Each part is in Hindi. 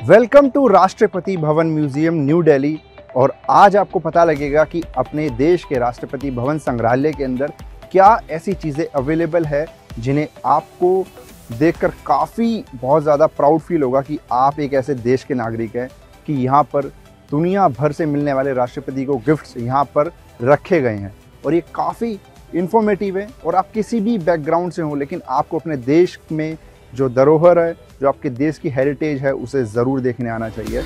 Welcome to Rashtrapati Bhavan museum new Delhi. और आज आपको पता लगेगा कि अपने देश के राष्ट्रपति भवन संग्रहालय के अंदर क्या ऐसी चीज़ें अवेलेबल है जिन्हें आपको देखकर काफ़ी बहुत ज़्यादा प्राउड फील होगा कि आप एक ऐसे देश के नागरिक हैं कि यहाँ पर दुनिया भर से मिलने वाले राष्ट्रपति को गिफ्ट्स यहाँ पर रखे गए हैं। और ये काफ़ी इन्फॉर्मेटिव है और आप किसी भी बैकग्राउंड से हो, लेकिन आपको अपने देश में जो धरोहर है, जो आपके देश की हेरिटेज है, उसे ज़रूर देखने आना चाहिए।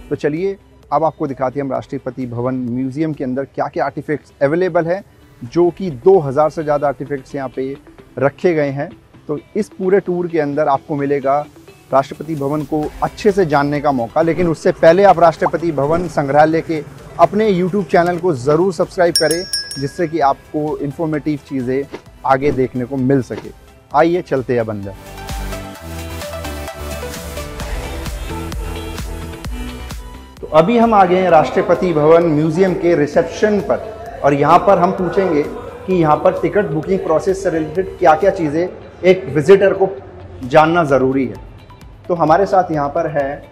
तो चलिए अब आपको दिखाते हैं हम राष्ट्रपति भवन म्यूजियम के अंदर क्या क्या आर्टिफैक्ट्स अवेलेबल है, जो कि 2000 से ज़्यादा आर्टिफैक्ट्स यहाँ पे रखे गए हैं। तो इस पूरे टूर के अंदर आपको मिलेगा राष्ट्रपति भवन को अच्छे से जानने का मौका, लेकिन उससे पहले आप राष्ट्रपति भवन संग्रहालय के अपने YouTube चैनल को ज़रूर सब्सक्राइब करें, जिससे कि आपको इन्फॉर्मेटिव चीज़ें आगे देखने को मिल सके। आइए चलते हैं अब अंदर। तो अभी हम आ गए हैं राष्ट्रपति भवन म्यूजियम के रिसेप्शन पर, और यहाँ पर हम पूछेंगे कि यहाँ पर टिकट बुकिंग प्रोसेस से रिलेटेड क्या क्या चीज़ें एक विजिटर को जानना ज़रूरी है। तो हमारे साथ यहाँ पर है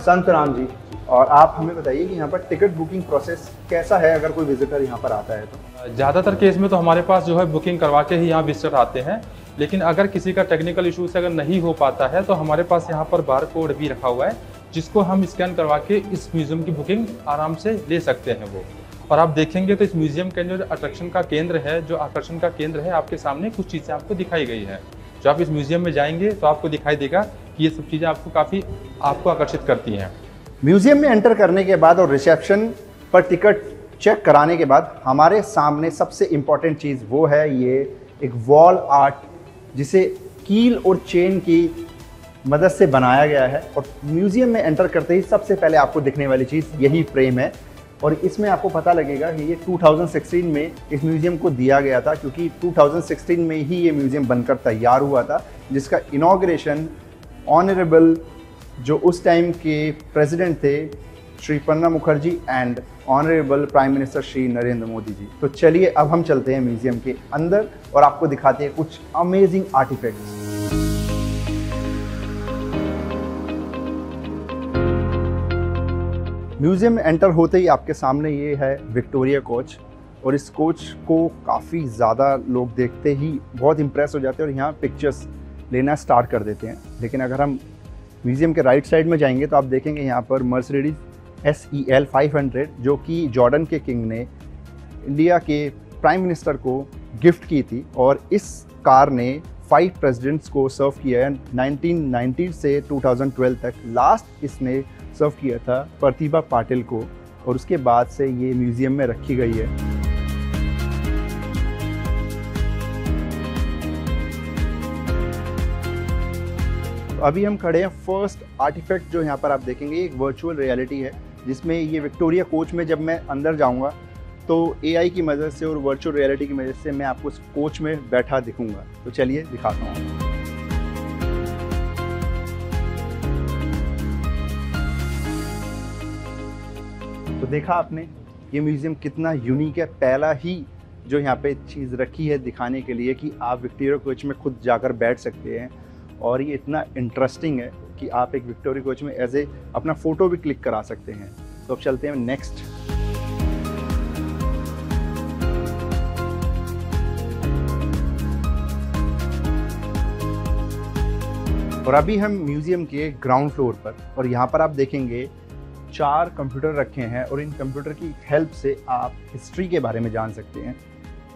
संत राम जी, और आप हमें बताइए कि यहाँ पर टिकट बुकिंग प्रोसेस कैसा है अगर कोई विजिटर यहाँ पर आता है तो। ज़्यादातर केस में तो हमारे पास जो है बुकिंग करवा के ही यहाँ विजिटर आते हैं, लेकिन अगर किसी का टेक्निकल इशू से अगर नहीं हो पाता है तो हमारे पास यहाँ पर बार कोड भी रखा हुआ है, जिसको हम स्कैन करवा के इस म्यूज़ियम की बुकिंग आराम से ले सकते हैं वो। और आप देखेंगे तो इस म्यूज़ियम के अंदर जो अट्रैक्शन का केंद्र है, जो आकर्षण का केंद्र है, आपके सामने कुछ चीज़ें आपको दिखाई गई है। जो आप इस म्यूज़ियम में जाएंगे तो आपको दिखाई देगा कि ये सब चीज़ें आपको काफ़ी आकर्षित करती हैं। म्यूजियम में एंटर करने के बाद और रिसेप्शन पर टिकट चेक कराने के बाद हमारे सामने सबसे इम्पॉर्टेंट चीज़ वो है ये एक वॉल आर्ट, जिसे कील और चेन की मदद से बनाया गया है। और म्यूजियम में एंटर करते ही सबसे पहले आपको दिखने वाली चीज़ यही फ्रेम है, और इसमें आपको पता लगेगा कि ये 2016 में इस म्यूज़ियम को दिया गया था, क्योंककि 2016 में ही ये म्यूज़ियम बनकर तैयार हुआ था, जिसका इनॉग्रेशन ऑनरेबल जो उस टाइम के प्रेसिडेंट थे Shri Pranab Mukherjee and honourable prime minister Shri Narendra Modi ji. तो चलिए अब हम चलते हैं म्यूज़ियम के अंदर और आपको दिखाते हैं कुछ अमेजिंग आर्टिफैक्ट्स। म्यूज़ियम में एंटर होते ही आपके सामने ये है विक्टोरिया कोच, और इस कोच को काफ़ी ज़्यादा लोग देखते ही बहुत इम्प्रेस हो जाते हैं और यहाँ पिक्चर्स लेना स्टार्ट कर देते हैं। लेकिन अगर हम म्यूज़ियम के राइट साइड में जाएंगे तो आप देखेंगे यहाँ पर मर्सिडीज SEL 500, जो कि जॉर्डन के किंग ने इंडिया के प्राइम मिनिस्टर को गिफ्ट की थी, और इस कार ने 5 प्रेसिडेंट्स को सर्व किया है 1990 से 2012 तक। लास्ट इसने सर्व किया था प्रतिभा पाटिल को, और उसके बाद से ये म्यूज़ियम में रखी गई है। तो अभी हम खड़े हैं फर्स्ट आर्टिफैक्ट जो यहाँ पर आप देखेंगे एक वर्चुअल रियलिटी है, जिसमें ये विक्टोरिया कोच में जब मैं अंदर जाऊँगा तो AI की मदद से और वर्चुअल रियलिटी की मदद से मैं आपको उस कोच में बैठा दिखूंगा। तो चलिए दिखाता हूँ। तो देखा आपने ये म्यूज़ियम कितना यूनिक है। पहला ही जो यहाँ पे चीज़ रखी है दिखाने के लिए कि आप विक्टोरिया कोच में खुद जाकर बैठ सकते हैं, और ये इतना इंटरेस्टिंग है कि आप एक विक्टोरिया कोच में एज ए अपना फ़ोटो भी क्लिक करा सकते हैं। तो अब चलते हैं नेक्स्ट। और अभी हम म्यूज़ियम के ग्राउंड फ्लोर पर, और यहाँ पर आप देखेंगे 4 कंप्यूटर रखे हैं, और इन कंप्यूटर की हेल्प से आप हिस्ट्री के बारे में जान सकते हैं।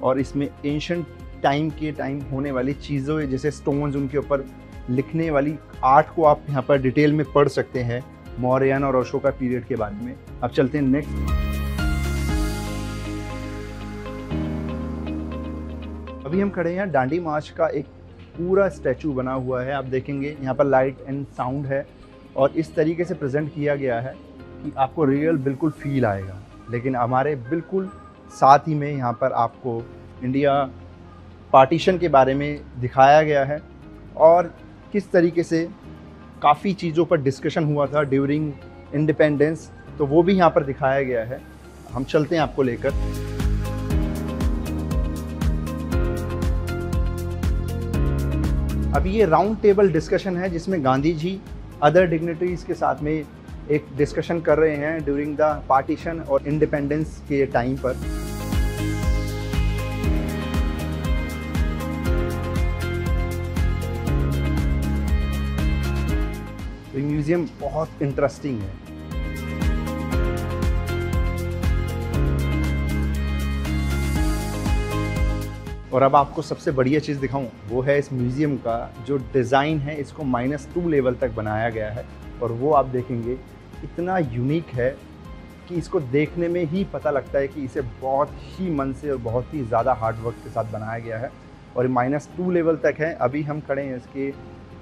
और इसमें एंशिएंट टाइम होने वाली चीज़ों जैसे स्टोन्स, उनके ऊपर लिखने वाली आर्ट को आप यहाँ पर डिटेल में पढ़ सकते हैं, मौर्यन और अशोका पीरियड के बारे में। अब चलते हैं नेक्स्ट। अभी हम खड़े हैं डांडी मार्च का एक पूरा स्टैचू बना हुआ है। आप देखेंगे यहाँ पर लाइट एंड साउंड है, और इस तरीके से प्रेजेंट किया गया है कि आपको रियल बिल्कुल फील आएगा। लेकिन हमारे बिल्कुल साथ ही में यहाँ पर आपको इंडिया पार्टीशन के बारे में दिखाया गया है, और किस तरीके से काफ़ी चीज़ों पर डिस्कशन हुआ था ड्यूरिंग इंडिपेंडेंस, तो वो भी यहाँ पर दिखाया गया है। हम चलते हैं आपको लेकर। अभी ये राउंड टेबल डिस्कशन है जिसमें गांधी जी अदर डिग्निटरीज के साथ में एक डिस्कशन कर रहे हैं ड्यूरिंग द पार्टीशन और इंडिपेंडेंस के टाइम पर। तो ये म्यूजियम बहुत इंटरेस्टिंग है। और अब आपको सबसे बढ़िया चीज़ दिखाऊं, वो है इस म्यूज़ियम का जो डिज़ाइन है, इसको -2 लेवल तक बनाया गया है। और वो आप देखेंगे इतना यूनिक है कि इसको देखने में ही पता लगता है कि इसे बहुत ही मन से और बहुत ही ज़्यादा हार्ड वर्क के साथ बनाया गया है। और -2 लेवल तक है। अभी हम खड़े हैं इसके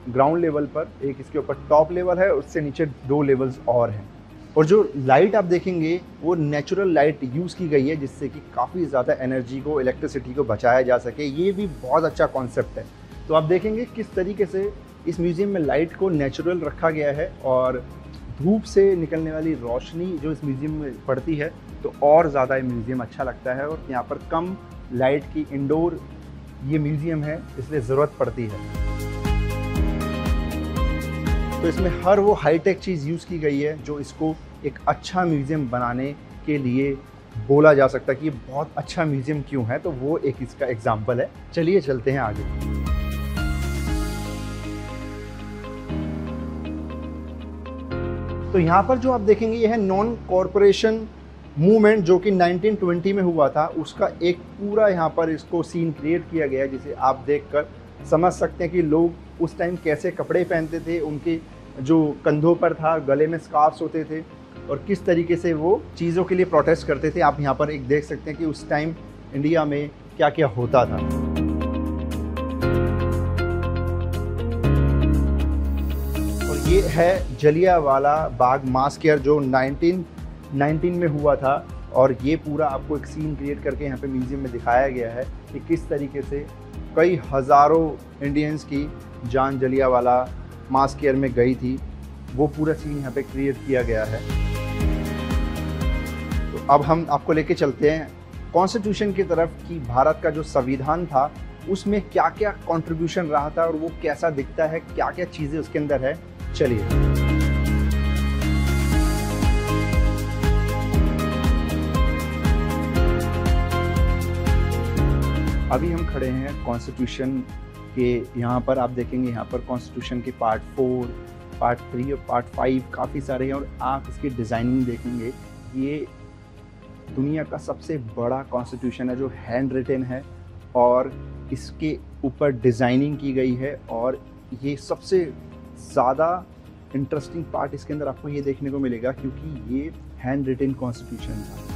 ग्राउंड लेवल पर, एक इसके ऊपर टॉप लेवल है, उससे नीचे 2 लेवल्स और हैं। और जो लाइट आप देखेंगे वो नेचुरल लाइट यूज़ की गई है जिससे कि काफ़ी ज़्यादा एनर्जी को, इलेक्ट्रिसिटी को बचाया जा सके। ये भी बहुत अच्छा कॉन्सेप्ट है। तो आप देखेंगे किस तरीके से इस म्यूज़ियम में लाइट को नेचुरल रखा गया है और धूप से निकलने वाली रोशनी जो इस म्यूज़ियम में पड़ती है तो और ज़्यादा ये म्यूज़ियम अच्छा लगता है। और यहाँ पर कम लाइट की इंडोर ये म्यूज़ियम है, इसलिए ज़रूरत पड़ती है। तो इसमें हर वो हाईटेक चीज़ यूज़ की गई है जो इसको एक अच्छा म्यूज़ियम बनाने के लिए बोला जा सकता है कि ये बहुत अच्छा म्यूज़ियम क्यों है। तो वो एक इसका एग्जाम्पल है। चलिए चलते हैं आगे। तो यहाँ पर जो आप देखेंगे ये है नॉन कॉरपोरेशन मूवमेंट जो कि 1920 में हुआ था, उसका एक पूरा यहाँ पर इसको सीन क्रिएट किया गया है जिसे आप देखकर समझ सकते हैं कि लोग उस टाइम कैसे कपड़े पहनते थे, उनके जो कंधों पर था, गले में स्कार्फ्स होते थे और किस तरीके से वो चीज़ों के लिए प्रोटेस्ट करते थे। आप यहाँ पर एक देख सकते हैं कि उस टाइम इंडिया में क्या क्या होता था। और ये है जलियांवाला बाग मासकेयर जो 1919 में हुआ था। और ये पूरा आपको एक सीन क्रिएट करके यहाँ पे म्यूज़ियम में दिखाया गया है कि किस तरीके से कई हज़ारों इंडियंस की जान जलियांवाला मासकेयर में गई थी। वो पूरा सीन यहाँ पे क्रिएट किया गया है। तो अब हम आपको लेके चलते हैं कॉन्स्टिट्यूशन की तरफ कि भारत का जो संविधान था उसमें क्या क्या कंट्रीब्यूशन रहा था और वो कैसा दिखता है, क्या क्या चीज़ें उसके अंदर है। चलिए। अभी हम खड़े हैं कॉन्स्टिट्यूशन के यहाँ पर। आप देखेंगे यहाँ पर कॉन्स्टिट्यूशन के पार्ट 4, पार्ट 3 और पार्ट 5 काफ़ी सारे हैं और आप इसकी डिज़ाइनिंग देखेंगे। ये दुनिया का सबसे बड़ा कॉन्स्टिट्यूशन है जो हैंड रिटन है और इसके ऊपर डिज़ाइनिंग की गई है। और ये सबसे ज़्यादा इंटरेस्टिंग पार्ट इसके अंदर आपको ये देखने को मिलेगा क्योंकि ये हैंड रिटन कॉन्स्टिट्यूशन था।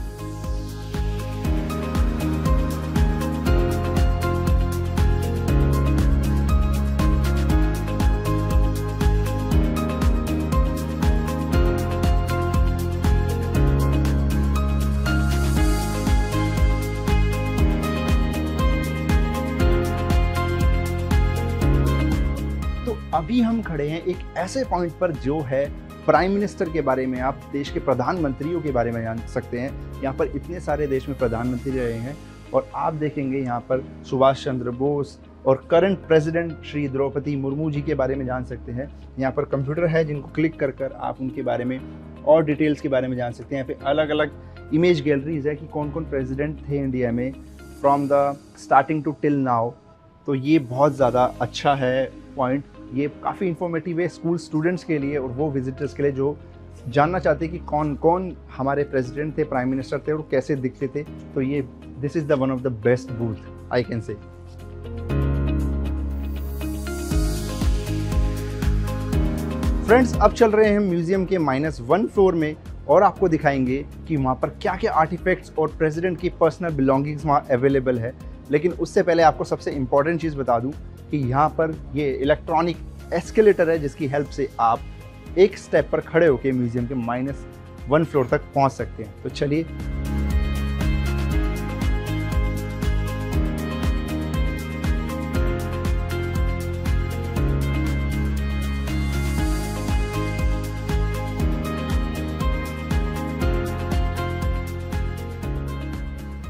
अभी हम खड़े हैं एक ऐसे पॉइंट पर जो है प्राइम मिनिस्टर के बारे में। आप देश के प्रधानमंत्रियों के बारे में जान सकते हैं। यहाँ पर इतने सारे देश में प्रधानमंत्री रहे हैं और आप देखेंगे यहाँ पर सुभाष चंद्र बोस और करंट प्रेसिडेंट श्री द्रौपदी मुर्मू जी के बारे में जान सकते हैं। यहाँ पर कंप्यूटर है जिनको क्लिक कर कर आप उनके बारे में और डिटेल्स के बारे में जान सकते हैं। यहाँ पे अलग अलग इमेज गैलरीज है कि कौन कौन प्रेसिडेंट थे इंडिया में from the starting to till now. तो ये बहुत ज़्यादा अच्छा है पॉइंट। ये काफ़ी इन्फॉर्मेटिव है स्कूल स्टूडेंट्स के लिए और वो विजिटर्स के लिए जो जानना चाहते हैं कि कौन कौन हमारे प्रेसिडेंट थे, प्राइम मिनिस्टर थे और कैसे दिखते थे। तो ये this is the one of the best booth I can say. Friends, अब चल रहे हैं म्यूजियम के -1 फ्लोर में और आपको दिखाएंगे कि वहाँ पर क्या क्या आर्टिफैक्ट्स और प्रेसिडेंट की पर्सनल बिलोंगिंग्स वहाँ अवेलेबल है। लेकिन उससे पहले आपको सबसे इम्पॉर्टेंट चीज़ बता दूँ कि यहाँ पर ये इलेक्ट्रॉनिक एस्केलेटर है जिसकी हेल्प से आप एक स्टेप पर खड़े होकर म्यूजियम के -1 फ्लोर तक पहुँच सकते हैं। तो चलिए।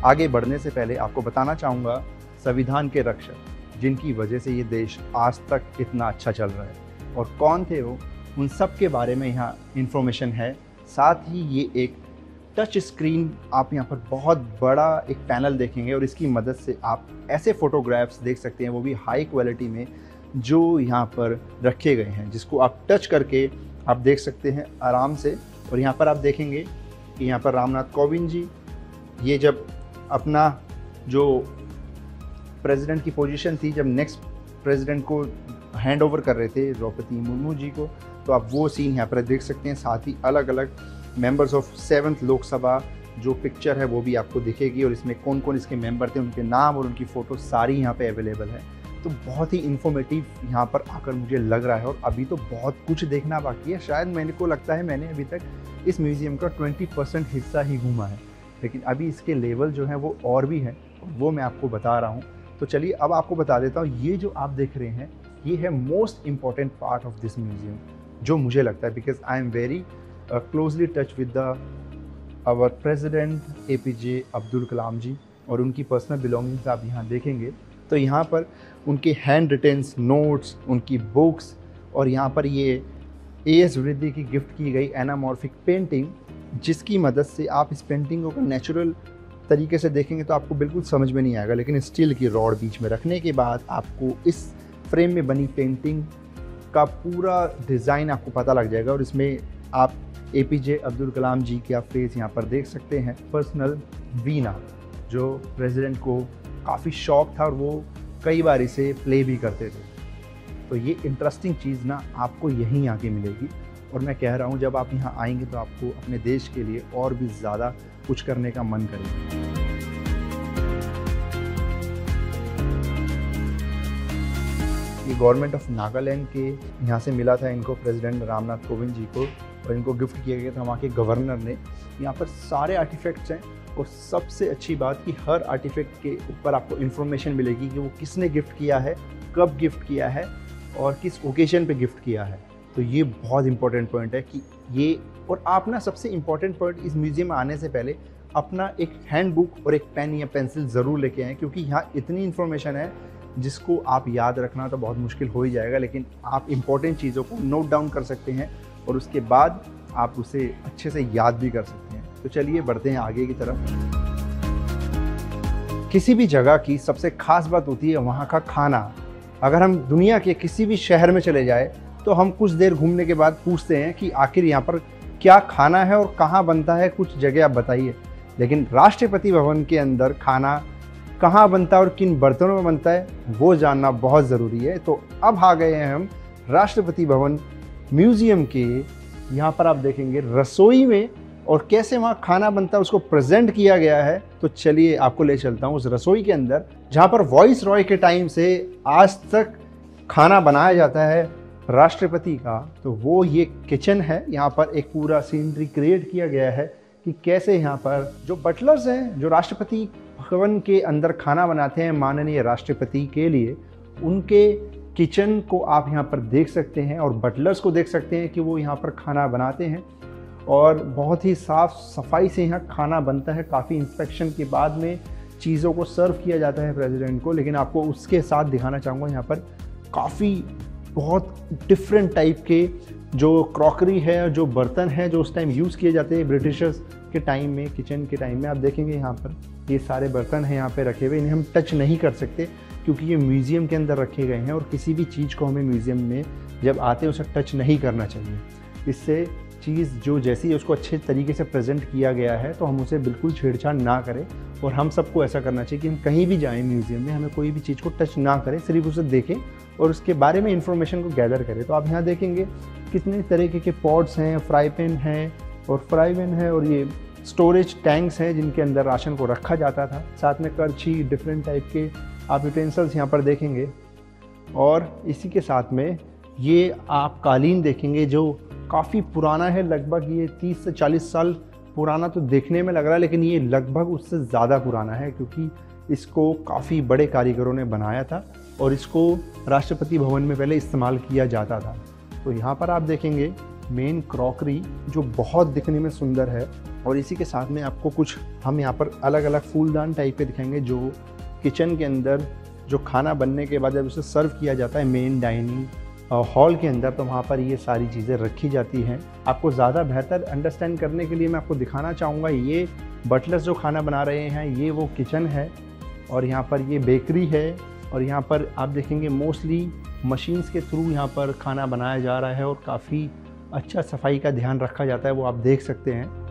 आगे बढ़ने से पहले आपको बताना चाहूँगा संविधान के रक्षक जिनकी वजह से ये देश आज तक इतना अच्छा चल रहा है। और कौन थे वो, उन सब के बारे में यहाँ इन्फॉर्मेशन है। साथ ही ये एक टच स्क्रीन, आप यहाँ पर बहुत बड़ा एक पैनल देखेंगे और इसकी मदद से आप ऐसे फ़ोटोग्राफ्स देख सकते हैं, वो भी हाई क्वालिटी में, जो यहाँ पर रखे गए हैं, जिसको आप टच करके आप देख सकते हैं आराम से। और यहाँ पर आप देखेंगे कि यहाँ पर रामनाथ कोविंद जी, ये जब अपना जो प्रेसिडेंट की पोजीशन थी, जब नेक्स्ट प्रेसिडेंट को हैंड ओवर कर रहे थे द्रौपदी मुर्मू जी को, तो आप वो सीन यहाँ पर देख सकते हैं। साथ ही अलग अलग मेंबर्स ऑफ 7th लोकसभा जो पिक्चर है वो भी आपको दिखेगी, और इसमें कौन कौन इसके मेंबर थे, उनके नाम और उनकी फ़ोटो सारी यहाँ पे अवेलेबल है। तो बहुत ही इन्फॉर्मेटिव यहाँ पर आकर मुझे लग रहा है। और अभी तो बहुत कुछ देखना बाकी है। शायद मेरे को लगता है मैंने अभी तक इस म्यूज़ियम का 20% हिस्सा ही घूमा है, लेकिन अभी इसके लेवल जो हैं वो और भी हैं, वो मैं आपको बता रहा हूँ। तो चलिए अब आपको बता देता हूँ, ये जो आप देख रहे हैं ये है most important part of this museum, जो मुझे लगता है, because I am very closely touch with our president APJ Abdul Kalam ji, और उनकी पर्सनल बिलोंगिंग्स आप यहाँ देखेंगे तो यहाँ पर उनके हैंड रिटेन्स नोट्स, उनकी बुक्स, और यहाँ पर ये AS वृद्धि की गिफ्ट की गई एनामॉर्फिक पेंटिंग, जिसकी मदद से आप इस पेंटिंग को नैचुरल तरीके से देखेंगे तो आपको बिल्कुल समझ में नहीं आएगा, लेकिन स्टील की रॉड बीच में रखने के बाद आपको इस फ्रेम में बनी पेंटिंग का पूरा डिज़ाइन आपको पता लग जाएगा। और इसमें आप APJ अब्दुल कलाम जी का फेस यहाँ पर देख सकते हैं। पर्सनल वीणा, जो प्रेसिडेंट को काफ़ी शौक था और वो कई बार इसे प्ले भी करते थे। तो ये इंटरेस्टिंग चीज़ ना आपको यहीं आके मिलेगी, और मैं कह रहा हूँ जब आप यहाँ आएंगे तो आपको अपने देश के लिए और भी ज़्यादा कुछ करने का मन करेगा। ये गवर्नमेंट ऑफ नागालैंड के यहाँ से मिला था इनको, प्रेसिडेंट रामनाथ कोविंद जी को, और इनको गिफ्ट किया गया था वहाँ के गवर्नर ने। यहाँ पर सारे आर्टिफैक्ट्स हैं, और सबसे अच्छी बात कि हर आर्टिफैक्ट के ऊपर आपको इन्फॉर्मेशन मिलेगी कि वो किसने गिफ्ट किया है, कब गिफ्ट किया है, और किस ओकेजन पे गिफ्ट किया है। तो ये बहुत इंपॉर्टेंट पॉइंट है कि ये, और आप ना सबसे इम्पॉर्टेंट पॉइंट, इस म्यूज़ियम में आने से पहले अपना एक हैंड बुक और एक पेन या पेंसिल ज़रूर लेके आएँ, क्योंकि यहाँ इतनी इन्फॉर्मेशन है जिसको आप याद रखना तो बहुत मुश्किल हो ही जाएगा, लेकिन आप इम्पोर्टेंट चीज़ों को नोट डाउन कर सकते हैं और उसके बाद आप उसे अच्छे से याद भी कर सकते हैं। तो चलिए बढ़ते हैं आगे की तरफ। किसी भी जगह की सबसे खास बात होती है वहाँ का खाना। अगर हम दुनिया के किसी भी शहर में चले जाए तो हम कुछ देर घूमने के बाद पूछते हैं कि आखिर यहाँ पर क्या खाना है और कहाँ बनता है, कुछ जगह आप बताइए। लेकिन राष्ट्रपति भवन के अंदर खाना कहाँ बनता है और किन बर्तनों में बनता है वो जानना बहुत ज़रूरी है। तो अब आ गए हैं हम राष्ट्रपति भवन म्यूज़ियम के, यहाँ पर आप देखेंगे रसोई में, और कैसे वहाँ खाना बनता है उसको प्रेजेंट किया गया है। तो चलिए आपको ले चलता हूँ उस रसोई के अंदर, जहाँ पर वॉइस रॉय के टाइम से आज तक खाना बनाया जाता है राष्ट्रपति का। तो वो ये किचन है, यहाँ पर एक पूरा सीनरी क्रिएट किया गया है कि कैसे यहाँ पर जो बटलर्स हैं, जो राष्ट्रपति भवन के अंदर खाना बनाते हैं माननीय राष्ट्रपति के लिए, उनके किचन को आप यहाँ पर देख सकते हैं, और बटलर्स को देख सकते हैं कि वो यहाँ पर खाना बनाते हैं, और बहुत ही साफ़ सफाई से यहाँ खाना बनता है। काफ़ी इंस्पेक्शन के बाद में चीज़ों को सर्व किया जाता है प्रेसिडेंट को। लेकिन आपको उसके साथ दिखाना चाहूँगा, यहाँ पर काफ़ी बहुत डिफरेंट टाइप के जो क्रॉकरी है, जो बर्तन है, जो उस टाइम यूज़ किए जाते हैं ब्रिटिशर्स के टाइम में, किचन के टाइम में। आप देखेंगे यहाँ पर ये सारे बर्तन हैं यहाँ पे रखे हुए, इन्हें हम टच नहीं कर सकते क्योंकि ये म्यूज़ियम के अंदर रखे गए हैं, और किसी भी चीज़ को हमें म्यूज़ियम में जब आते हैं उसे टच नहीं करना चाहिए। इससे चीज़ जो जैसी है उसको अच्छे तरीके से प्रेजेंट किया गया है, तो हम उसे बिल्कुल छेड़छाड़ ना करें। और हम सबको ऐसा करना चाहिए कि हम कहीं भी जाएँ म्यूज़ियम में, हमें कोई भी चीज़ को टच ना करें, सिर्फ उसे देखें और उसके बारे में इंफॉर्मेशन को गैदर करें। तो आप यहाँ देखेंगे कितने तरीके के पॉट्स हैं, फ्राई पैन है और ये स्टोरेज टैंक्स हैं जिनके अंदर राशन को रखा जाता था। साथ में करछी, डिफरेंट टाइप के आप यूटेंसिल्स यहाँ पर देखेंगे। और इसी के साथ में ये आप कालीन देखेंगे जो काफ़ी पुराना है, लगभग ये 30 से 40 साल पुराना तो देखने में लग रहा है, लेकिन ये लगभग उससे ज़्यादा पुराना है क्योंकि इसको काफ़ी बड़े कारीगरों ने बनाया था और इसको राष्ट्रपति भवन में पहले इस्तेमाल किया जाता था। तो यहाँ पर आप देखेंगे मेन क्रॉकरी जो बहुत दिखने में सुंदर है। और इसी के साथ में आपको कुछ हम यहाँ पर अलग अलग फूलदान टाइप के दिखाएंगे जो किचन के अंदर जो खाना बनने के बाद जब उसे सर्व किया जाता है मेन डाइनिंग हॉल के अंदर, तो वहाँ पर ये सारी चीज़ें रखी जाती हैं। आपको ज़्यादा बेहतर अंडरस्टैंड करने के लिए मैं आपको दिखाना चाहूँगा, ये बटलर्स जो खाना बना रहे हैं ये वो किचन है और यहाँ पर ये बेकरी है और यहाँ पर आप देखेंगे मोस्टली मशीन्स के थ्रू यहाँ पर खाना बनाया जा रहा है और काफ़ी अच्छा सफाई का ध्यान रखा जाता है, वो आप देख सकते हैं।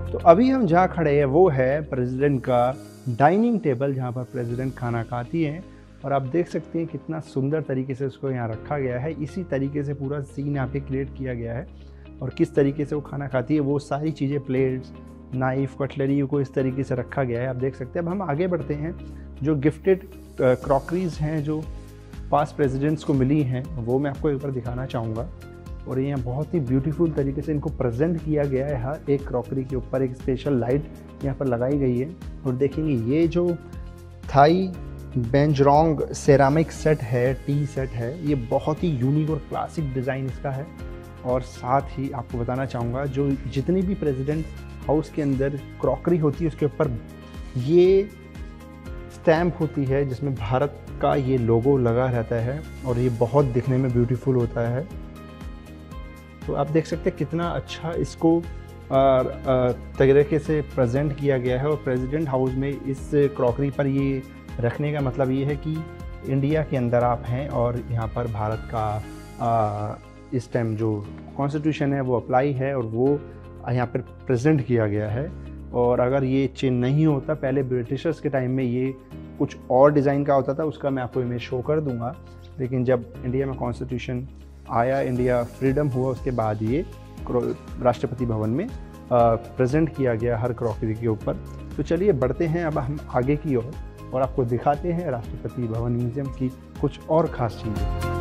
तो अभी हम जहाँ खड़े हैं वो है प्रेसिडेंट का डाइनिंग टेबल, जहाँ पर प्रेसिडेंट खाना खाती हैं और आप देख सकते हैं कितना सुंदर तरीके से उसको यहाँ रखा गया है। इसी तरीके से पूरा सीन यहाँ पे क्रिएट किया गया है और किस तरीके से वो खाना खाती है वो सारी चीज़ें, प्लेट्स, नाइफ, कटलरी को इस तरीके से रखा गया है, आप देख सकते हैं। अब हम आगे बढ़ते हैं। जो गिफ्टेड क्रॉकरीज हैं जो पास्ट प्रेसिडेंट्स को मिली हैं वो मैं आपको एक बार दिखाना चाहूँगा और यहाँ बहुत ही ब्यूटीफुल तरीके से इनको प्रेजेंट किया गया है। हर एक क्रॉकरी के ऊपर एक स्पेशल लाइट यहाँ पर लगाई गई है और देखेंगे ये जो थाई बेंजरोंग सेरामिक सेट है, टी सेट है, ये बहुत ही यूनिक और क्लासिक डिज़ाइन इसका है। और साथ ही आपको बताना चाहूँगा जो जितनी भी प्रेसिडेंट हाउस के अंदर क्रॉकरी होती है उसके ऊपर ये स्टैम्प होती है जिसमें भारत का ये लोगो लगा रहता है और ये बहुत दिखने में ब्यूटीफुल होता है। तो आप देख सकते हैं कितना अच्छा इसको तरीके से प्रेजेंट किया गया है और प्रेसिडेंट हाउस में इस क्रॉकरी पर ये रखने का मतलब ये है कि इंडिया के अंदर आप हैं और यहाँ पर भारत का इस टाइम जो कॉन्स्टिट्यूशन है वो अप्लाई है और वो यहाँ पर प्रेजेंट किया गया है। और अगर ये चिन्ह नहीं होता, पहले ब्रिटिशर्स के टाइम में ये कुछ और डिज़ाइन का होता था, उसका मैं आपको इमेज शो कर दूंगा। लेकिन जब इंडिया में कॉन्स्टिट्यूशन आया, इंडिया फ्रीडम हुआ, उसके बाद ये राष्ट्रपति भवन में प्रेजेंट किया गया हर क्रॉकरी के ऊपर। तो चलिए बढ़ते हैं अब हम आगे की ओर और आपको दिखाते हैं राष्ट्रपति भवन म्यूजियम की कुछ और ख़ास चीज़ें।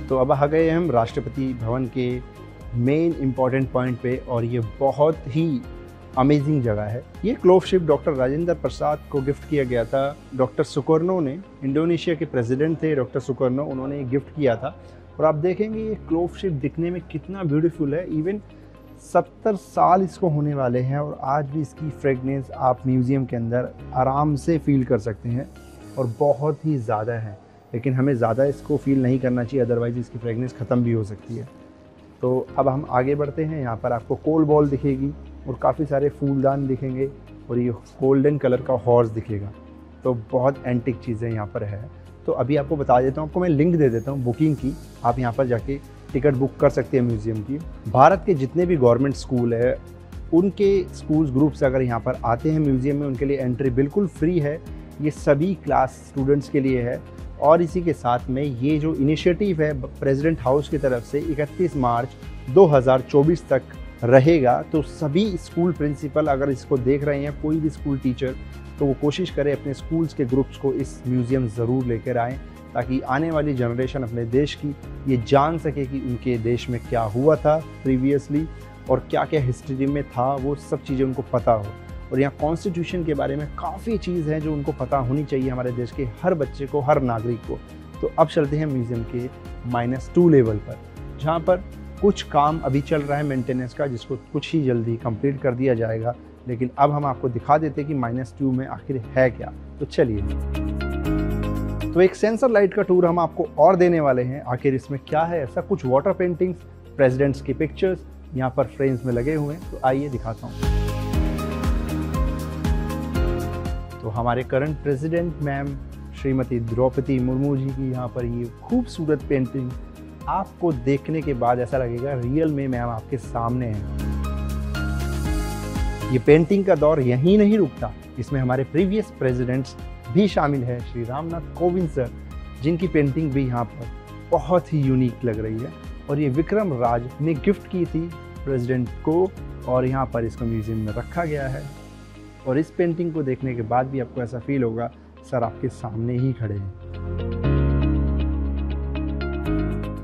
तो अब आ गए हम राष्ट्रपति भवन के मेन इम्पॉर्टेंट पॉइंट पे और ये बहुत ही अमेजिंग जगह है। ये clove ship doctor Rajendra Prasad को गिफ्ट किया गया था। डॉक्टर सुकर्नो ने, इंडोनेशिया के प्रेसिडेंट थे डॉक्टर सुकर्नो, उन्होंने गिफ्ट किया था। और आप देखेंगे ये क्लोव शिप दिखने में कितना ब्यूटीफुल है। इवन 70 साल इसको होने वाले हैं और आज भी इसकी फ्रेगनेंस आप म्यूज़ियम के अंदर आराम से फील कर सकते हैं और बहुत ही ज़्यादा है। लेकिन हमें ज़्यादा इसको फील नहीं करना चाहिए, अदरवाइज़ इसकी फ्रेगनेंस ख़त्म भी हो सकती है। तो अब हम आगे बढ़ते हैं। यहाँ पर आपको कोल बॉल दिखेगी और काफ़ी सारे फूलदान दिखेंगे और ये गोल्डन कलर का हॉर्स दिखेगा। तो बहुत एंटिक चीज़ें यहाँ पर है। तो अभी आपको बता देता हूँ, आपको मैं लिंक दे देता हूँ बुकिंग की, आप यहाँ पर जाके टिकट बुक कर सकते हैं म्यूज़ियम की। भारत के जितने भी गवर्नमेंट स्कूल है उनके स्कूल्स ग्रुप से अगर यहाँ पर आते हैं म्यूज़ियम में, उनके लिए एंट्री बिल्कुल फ्री है। ये सभी क्लास स्टूडेंट्स के लिए है। और इसी के साथ में ये जो इनिशिएटिव है प्रेसिडेंट हाउस की तरफ से 31 मार्च 2024 तक रहेगा। तो सभी स्कूल प्रिंसिपल अगर इसको देख रहे हैं, कोई भी स्कूल टीचर, तो वो कोशिश करें अपने स्कूल्स के ग्रुप्स को इस म्यूज़ियम ज़रूर लेकर आएँ, ताकि आने वाली जनरेशन अपने देश की ये जान सके कि उनके देश में क्या हुआ था प्रीवियसली और क्या क्या हिस्ट्री में था, वो सब चीज़ें उनको पता हो। और यहाँ कॉन्स्टिट्यूशन के बारे में काफ़ी चीज़ है जो उनको पता होनी चाहिए, हमारे देश के हर बच्चे को, हर नागरिक को। तो अब चलते हैं म्यूज़ियम के -2 लेवल पर, जहाँ पर कुछ काम अभी चल रहा है मेंटेनेंस का, जिसको कुछ ही जल्दी कंप्लीट कर दिया जाएगा। लेकिन अब हम आपको दिखा देते हैं कि -2 में आखिर है क्या। तो चलिए, तो एक सेंसर लाइट का टूर हम आपको और देने वाले हैं। आखिर इसमें क्या है ऐसा? कुछ वाटर पेंटिंग्स, प्रेसिडेंट्स की पिक्चर्स यहाँ पर फ्रेम्स में लगे हुए हैं। तो आइए दिखाता हूँ। तो हमारे current president ma'am Shrimati Droupadi Murmu ji की यहाँ पर ये खूबसूरत पेंटिंग आपको देखने के बाद ऐसा लगेगा रियल में मैम आपके सामने हैं। ये पेंटिंग का दौर यहीं नहीं रुकता, इसमें हमारे प्रीवियस प्रेसिडेंट्स भी शामिल है। श्री रामनाथ कोविंद सर, जिनकी पेंटिंग भी यहाँ पर बहुत ही यूनिक लग रही है और ये विक्रम राज ने गिफ्ट की थी प्रेसिडेंट को और यहाँ पर इसको म्यूजियम में रखा गया है। और इस पेंटिंग को देखने के बाद भी आपको ऐसा फील होगा सर आपके सामने ही खड़े हैं।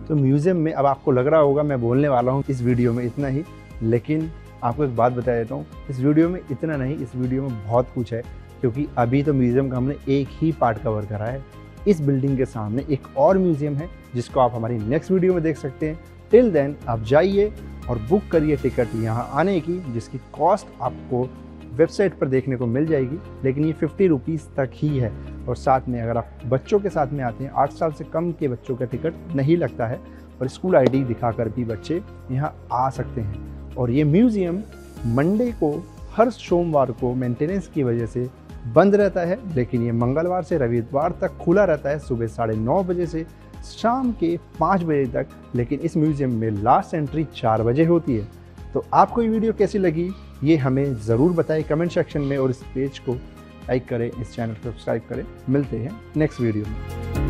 तो म्यूजियम में अब आपको लग रहा होगा मैं बोलने वाला हूँ इस वीडियो में इतना ही, लेकिन आपको एक बात बता देता हूँ, इस वीडियो में इतना नहीं, इस वीडियो में बहुत कुछ है। क्योंकि अभी तो म्यूज़ियम का हमने एक ही पार्ट कवर करा है। इस बिल्डिंग के सामने एक और म्यूज़ियम है जिसको आप हमारी नेक्स्ट वीडियो में देख सकते हैं। टिल देन आप जाइए और बुक करिए टिकट यहाँ आने की, जिसकी कॉस्ट आपको वेबसाइट पर देखने को मिल जाएगी, लेकिन ये 50 रुपीज़ तक ही है। और साथ में अगर आप बच्चों के साथ में आते हैं, 8 साल से कम के बच्चों का टिकट नहीं लगता है और स्कूल आईडी दिखाकर भी बच्चे यहाँ आ सकते हैं। और ये म्यूज़ियम मंडे को हर सोमवार को मेंटेनेंस की वजह से बंद रहता है, लेकिन ये मंगलवार से रविवार तक खुला रहता है, सुबह 9:30 बजे से शाम के 5 बजे तक। लेकिन इस म्यूज़ियम में लास्ट एंट्री 4 बजे होती है। तो आपको ये वीडियो कैसी लगी ये हमें ज़रूर बताएं कमेंट सेक्शन में, और इस पेज को लाइक करें, इस चैनल को सब्सक्राइब करें। मिलते हैं नेक्स्ट वीडियो में।